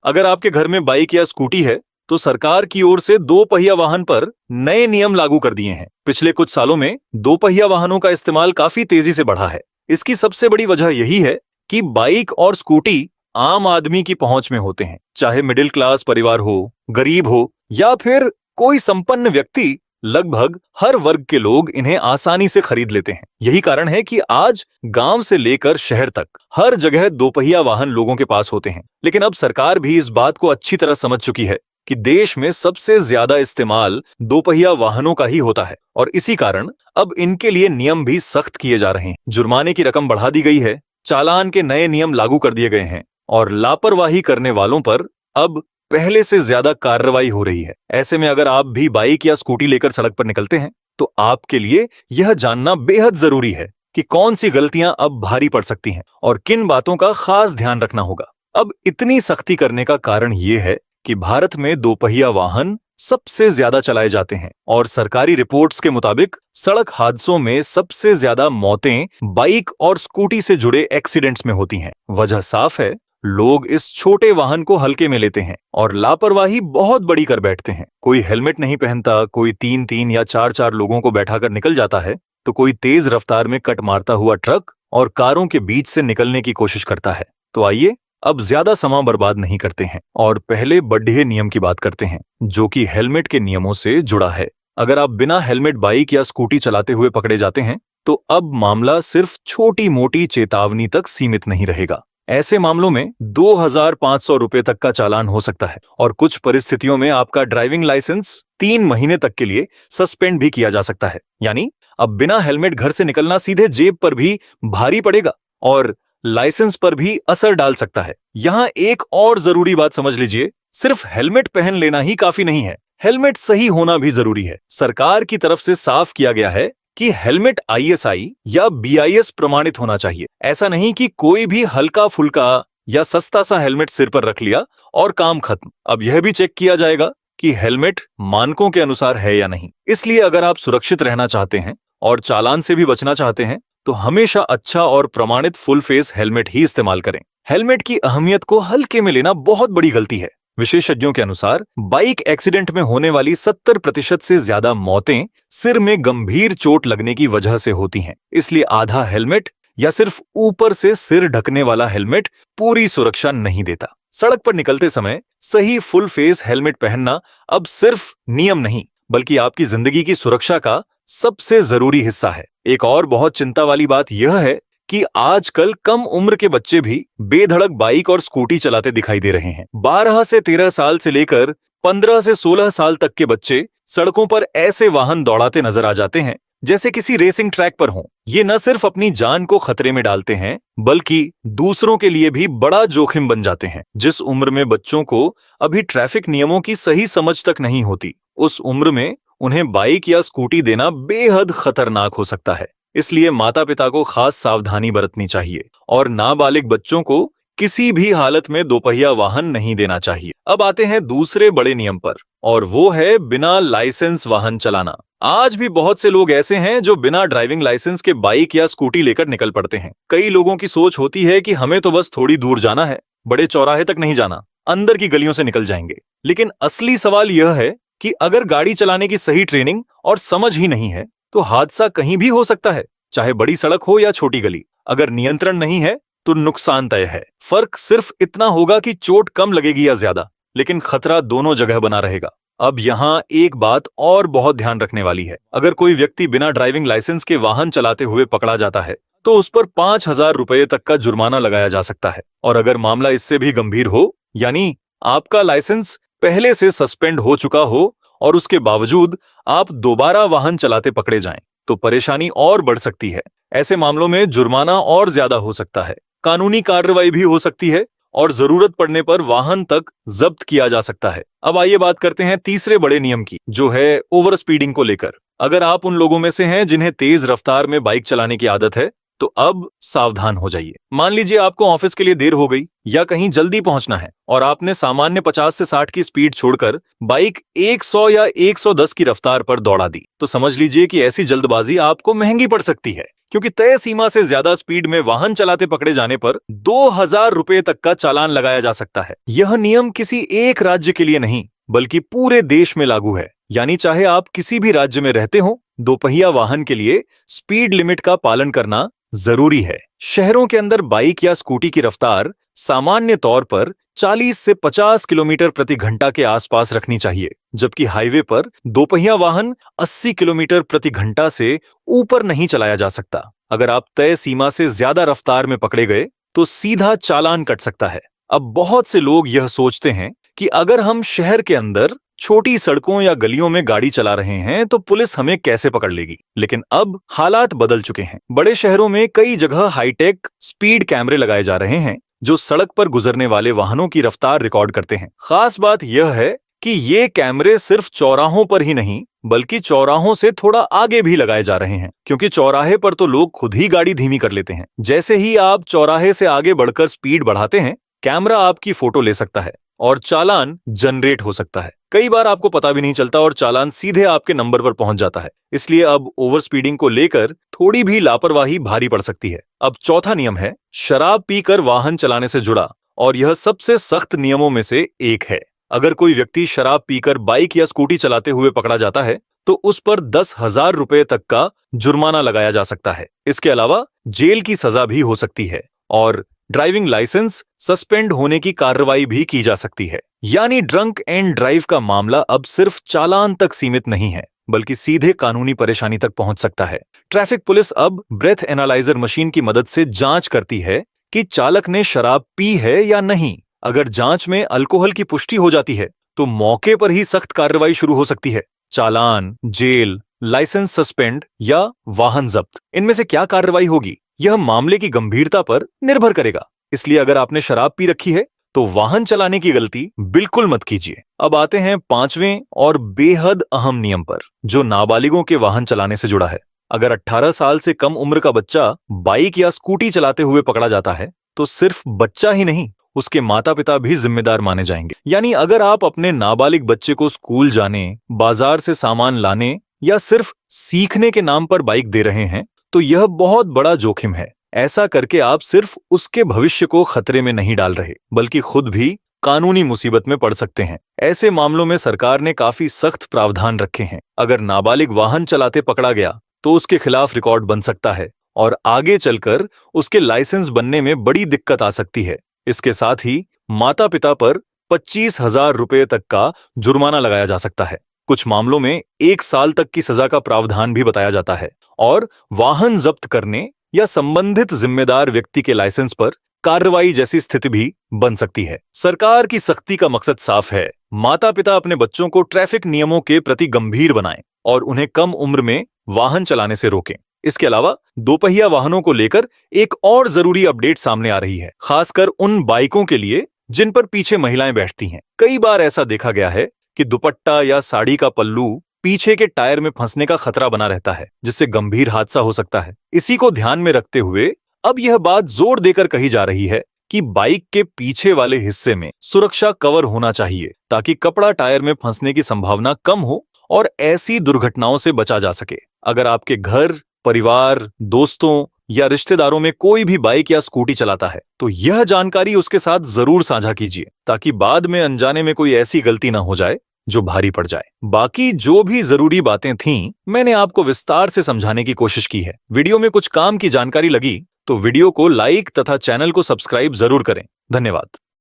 अगर आपके घर में बाइक या स्कूटी है तो सरकार की ओर से दो पहिया वाहन पर नए नियम लागू कर दिए हैं। पिछले कुछ सालों में दो पहिया वाहनों का इस्तेमाल काफी तेजी से बढ़ा है। इसकी सबसे बड़ी वजह यही है कि बाइक और स्कूटी आम आदमी की पहुंच में होते हैं, चाहे मिडिल क्लास परिवार हो, गरीब हो या फिर कोई संपन्न व्यक्ति। लगभग हर वर्ग के लोग इन्हें आसानी से खरीद लेते हैं। यही कारण है कि आज गांव से लेकर शहर तक हर जगह दोपहिया वाहन लोगों के पास होते हैं। लेकिन अब सरकार भी इस बात को अच्छी तरह समझ चुकी है कि देश में सबसे ज्यादा इस्तेमाल दोपहिया वाहनों का ही होता है और इसी कारण अब इनके लिए नियम भी सख्त किए जा रहे हैं। जुर्माने की रकम बढ़ा दी गई है, चालान के नए नियम लागू कर दिए गए हैं और लापरवाही करने वालों पर अब पहले से ज्यादा कार्रवाई हो रही है। ऐसे में अगर आप भी बाइक या स्कूटी लेकर सड़क पर निकलते हैं तो आपके लिए यह जानना बेहद जरूरी है कि कौन सी गलतियां अब भारी पड़ सकती हैं और किन बातों का खास ध्यान रखना होगा। अब इतनी सख्ती करने का कारण यह है कि भारत में दोपहिया वाहन सबसे ज्यादा चलाए जाते हैं और सरकारी रिपोर्ट्स के मुताबिक सड़क हादसों में सबसे ज्यादा मौतें बाइक और स्कूटी से जुड़े एक्सीडेंट्स में होती हैं। वजह साफ है, लोग इस छोटे वाहन को हल्के में लेते हैं और लापरवाही बहुत बड़ी कर बैठते हैं। कोई हेलमेट नहीं पहनता, कोई 3-3 या 4-4 लोगों को बैठाकर निकल जाता है, तो कोई तेज रफ्तार में कट मारता हुआ ट्रक और कारों के बीच से निकलने की कोशिश करता है। तो आइए अब ज्यादा समय बर्बाद नहीं करते हैं और पहले बढ़े नियम की बात करते हैं, जो कि हेलमेट के नियमों से जुड़ा है। अगर आप बिना हेलमेट बाइक या स्कूटी चलाते हुए पकड़े जाते हैं तो अब मामला सिर्फ छोटी मोटी चेतावनी तक सीमित नहीं रहेगा। ऐसे मामलों में 2,500 रुपए तक का चालान हो सकता है और कुछ परिस्थितियों में आपका ड्राइविंग लाइसेंस 3 महीने तक के लिए सस्पेंड भी किया जा सकता है। यानी अब बिना हेलमेट घर से निकलना सीधे जेब पर भी भारी पड़ेगा और लाइसेंस पर भी असर डाल सकता है। यहाँ एक और जरूरी बात समझ लीजिए, सिर्फ हेलमेट पहन लेना ही काफी नहीं है, हेलमेट सही होना भी जरूरी है। सरकार की तरफ से साफ किया गया है कि हेलमेट ISI या BIS प्रमाणित होना चाहिए। ऐसा नहीं कि कोई भी हल्का फुल्का या सस्ता सा हेलमेट सिर पर रख लिया और काम खत्म। अब यह भी चेक किया जाएगा कि हेलमेट मानकों के अनुसार है या नहीं। इसलिए अगर आप सुरक्षित रहना चाहते हैं और चालान से भी बचना चाहते हैं तो हमेशा अच्छा और प्रमाणित फुल फेस हेलमेट ही इस्तेमाल करें। हेलमेट की अहमियत को हल्के में लेना बहुत बड़ी गलती है। विशेषज्ञों के अनुसार बाइक एक्सीडेंट में होने वाली 70% से ज्यादा मौतें सिर में गंभीर चोट लगने की वजह से होती हैं। इसलिए आधा हेलमेट या सिर्फ ऊपर से सिर ढकने वाला हेलमेट पूरी सुरक्षा नहीं देता। सड़क पर निकलते समय सही फुल फेस हेलमेट पहनना अब सिर्फ नियम नहीं बल्कि आपकी जिंदगी की सुरक्षा का सबसे जरूरी हिस्सा है। एक और बहुत चिंता वाली बात यह है कि आजकल कम उम्र के बच्चे भी बेधड़क बाइक और स्कूटी चलाते दिखाई दे रहे हैं। 12 से 13 साल से लेकर 15 से 16 साल तक के बच्चे सड़कों पर ऐसे वाहन दौड़ाते नजर आ जाते हैं जैसे किसी रेसिंग ट्रैक पर हों। ये न सिर्फ अपनी जान को खतरे में डालते हैं बल्कि दूसरों के लिए भी बड़ा जोखिम बन जाते हैं। जिस उम्र में बच्चों को अभी ट्रैफिक नियमों की सही समझ तक नहीं होती, उस उम्र में उन्हें बाइक या स्कूटी देना बेहद खतरनाक हो सकता है। इसलिए माता पिता को खास सावधानी बरतनी चाहिए और नाबालिग बच्चों को किसी भी हालत में दोपहिया वाहन नहीं देना चाहिए। अब आते हैं दूसरे बड़े नियम पर और वो है बिना लाइसेंस वाहन चलाना। आज भी बहुत से लोग ऐसे हैं जो बिना ड्राइविंग लाइसेंस के बाइक या स्कूटी लेकर निकल पड़ते हैं। कई लोगों की सोच होती है कि हमें तो बस थोड़ी दूर जाना है, बड़े चौराहे तक नहीं जाना, अंदर की गलियों से निकल जाएंगे। लेकिन असली सवाल यह है कि अगर गाड़ी चलाने की सही ट्रेनिंग और समझ ही नहीं है तो हादसा कहीं भी हो सकता है, चाहे बड़ी सड़क हो या छोटी गली। अगर नियंत्रण नहीं है तो नुकसान तय है। फर्क सिर्फ इतना होगा कि चोट कम लगेगी या ज्यादा, लेकिन खतरा दोनों जगह बना रहेगा। अब यहाँ एक बात और बहुत ध्यान रखने वाली है। अगर कोई व्यक्ति बिना ड्राइविंग लाइसेंस के वाहन चलाते हुए पकड़ा जाता है तो उस पर 5,000 रुपए तक का जुर्माना लगाया जा सकता है। और अगर मामला इससे भी गंभीर हो, यानी आपका लाइसेंस पहले से सस्पेंड हो चुका हो और उसके बावजूद आप दोबारा वाहन चलाते पकड़े जाएं, तो परेशानी और बढ़ सकती है। ऐसे मामलों में जुर्माना और ज्यादा हो सकता है, कानूनी कार्रवाई भी हो सकती है और जरूरत पड़ने पर वाहन तक जब्त किया जा सकता है। अब आइए बात करते हैं तीसरे बड़े नियम की, जो है ओवर स्पीडिंग को लेकर। अगर आप उन लोगों में से हैं जिन्हें तेज रफ्तार में बाइक चलाने की आदत है तो अब सावधान हो जाइए। मान लीजिए आपको ऑफिस के लिए देर हो गई या कहीं जल्दी पहुंचना है और आपने सामान्य 50 से 60 की स्पीड छोड़कर बाइक 100 या 110 की रफ्तार पर दौड़ा दी, तो समझ लीजिए कि ऐसी जल्दबाजी आपको महंगी पड़ सकती है, क्योंकि तय सीमा से ज्यादा स्पीड में वाहन चलाते पकड़े जाने पर 2000 रुपए तक का चालान लगाया जा सकता है। यह नियम किसी एक राज्य के लिए नहीं बल्कि पूरे देश में लागू है, यानी चाहे आप किसी भी राज्य में रहते हो, दोपहिया वाहन के लिए स्पीड लिमिट का पालन करना जरूरी है। शहरों के अंदर बाइक या स्कूटी की रफ्तार सामान्य तौर पर 40 से 50 किलोमीटर प्रति घंटा के आसपास रखनी चाहिए, जबकि हाईवे पर दोपहिया वाहन 80 किलोमीटर प्रति घंटा से ऊपर नहीं चलाया जा सकता। अगर आप तय सीमा से ज्यादा रफ्तार में पकड़े गए तो सीधा चालान कट सकता है। अब बहुत से लोग यह सोचते हैं कि अगर हम शहर के अंदर छोटी सड़कों या गलियों में गाड़ी चला रहे हैं तो पुलिस हमें कैसे पकड़ लेगी, लेकिन अब हालात बदल चुके हैं। बड़े शहरों में कई जगह हाईटेक स्पीड कैमरे लगाए जा रहे हैं जो सड़क पर गुजरने वाले वाहनों की रफ्तार रिकॉर्ड करते हैं। खास बात यह है कि ये कैमरे सिर्फ चौराहों पर ही नहीं बल्कि चौराहों से थोड़ा आगे भी लगाए जा रहे हैं, क्योंकि चौराहे पर तो लोग खुद ही गाड़ी धीमी कर लेते हैं। जैसे ही आप चौराहे से आगे बढ़कर स्पीड बढ़ाते हैं, कैमरा आपकी फोटो ले सकता है और चालान जनरेट हो सकता है। कई बार आपको पता भी नहीं चलता और चालान सीधे आपके नंबर पर पहुंच जाता है। इसलिए अब ओवर स्पीडिंग को लेकर थोड़ी भी लापरवाही भारी पड़ सकती है। अब चौथा नियम है शराब पीकर वाहन चलाने से जुड़ा, और यह सबसे सख्त नियमों में से एक है। अगर कोई व्यक्ति शराब पीकर बाइक या स्कूटी चलाते हुए पकड़ा जाता है तो उस पर 10,000 रुपए तक का जुर्माना लगाया जा सकता है। इसके अलावा जेल की सजा भी हो सकती है और ड्राइविंग लाइसेंस सस्पेंड होने की कार्रवाई भी की जा सकती है। यानी ड्रंक एंड ड्राइव का मामला अब सिर्फ चालान तक सीमित नहीं है बल्कि सीधे कानूनी परेशानी तक पहुंच सकता है। ट्रैफिक पुलिस अब ब्रेथ एनालाइजर मशीन की मदद से जांच करती है कि चालक ने शराब पी है या नहीं। अगर जांच में अल्कोहल की पुष्टि हो जाती है तो मौके पर ही सख्त कार्रवाई शुरू हो सकती है। चालान, जेल, लाइसेंस सस्पेंड या वाहन जब्त, इनमें से क्या कार्रवाई होगी यह मामले की गंभीरता पर निर्भर करेगा। इसलिए अगर आपने शराब पी रखी है तो वाहन चलाने की गलती बिल्कुल मत कीजिए। अब आते हैं पांचवें और बेहद अहम नियम पर, जो नाबालिगों के वाहन चलाने से जुड़ा है। अगर 18 साल से कम उम्र का बच्चा बाइक या स्कूटी चलाते हुए पकड़ा जाता है तो सिर्फ बच्चा ही नहीं, उसके माता पिता भी जिम्मेदार माने जाएंगे। यानी अगर आप अपने नाबालिग बच्चे को स्कूल जाने, बाजार से सामान लाने या सिर्फ सीखने के नाम पर बाइक दे रहे हैं तो यह बहुत बड़ा जोखिम है। ऐसा करके आप सिर्फ उसके भविष्य को खतरे में नहीं डाल रहे बल्कि खुद भी कानूनी मुसीबत में पड़ सकते हैं। ऐसे मामलों में सरकार ने काफी सख्त प्रावधान रखे हैं। अगर नाबालिग वाहन चलाते पकड़ा गया तो उसके खिलाफ रिकॉर्ड बन सकता है और आगे चलकर उसके लाइसेंस बनने में बड़ी दिक्कत आ सकती है। इसके साथ ही माता पिता पर 25,000 रुपए तक का जुर्माना लगाया जा सकता है। कुछ मामलों में 1 साल तक की सजा का प्रावधान भी बताया जाता है और वाहन जब्त करने या संबंधित जिम्मेदार व्यक्ति के लाइसेंस पर कार्रवाई जैसी स्थिति भी बन सकती है। सरकार की सख्ती का मकसद साफ है, माता पिता अपने बच्चों को ट्रैफिक नियमों के प्रति गंभीर बनाएं और उन्हें कम उम्र में वाहन चलाने से रोकें। इसके अलावा दोपहिया वाहनों को लेकर एक और जरूरी अपडेट सामने आ रही है, खासकर उन बाइकों के लिए जिन पर पीछे महिलाएं बैठती हैं। कई बार ऐसा देखा गया है कि दुपट्टा या साड़ी का पल्लू पीछे के टायर में फंसने का खतरा बना रहता है, जिससे गंभीर हादसा हो सकता है। इसी को ध्यान में रखते हुए अब यह बात जोर देकर कही जा रही है कि बाइक के पीछे वाले हिस्से में सुरक्षा कवर होना चाहिए ताकि कपड़ा टायर में फंसने की संभावना कम हो और ऐसी दुर्घटनाओं से बचा जा सके। अगर आपके घर, परिवार, दोस्तों या रिश्तेदारों में कोई भी बाइक या स्कूटी चलाता है तो यह जानकारी उसके साथ जरूर साझा कीजिए ताकि बाद में अनजाने में कोई ऐसी गलती ना हो जाए जो भारी पड़ जाए। बाकी जो भी जरूरी बातें थीं, मैंने आपको विस्तार से समझाने की कोशिश की है। वीडियो में कुछ काम की जानकारी लगी तो वीडियो को लाइक तथा चैनल को सब्सक्राइब जरूर करें। धन्यवाद।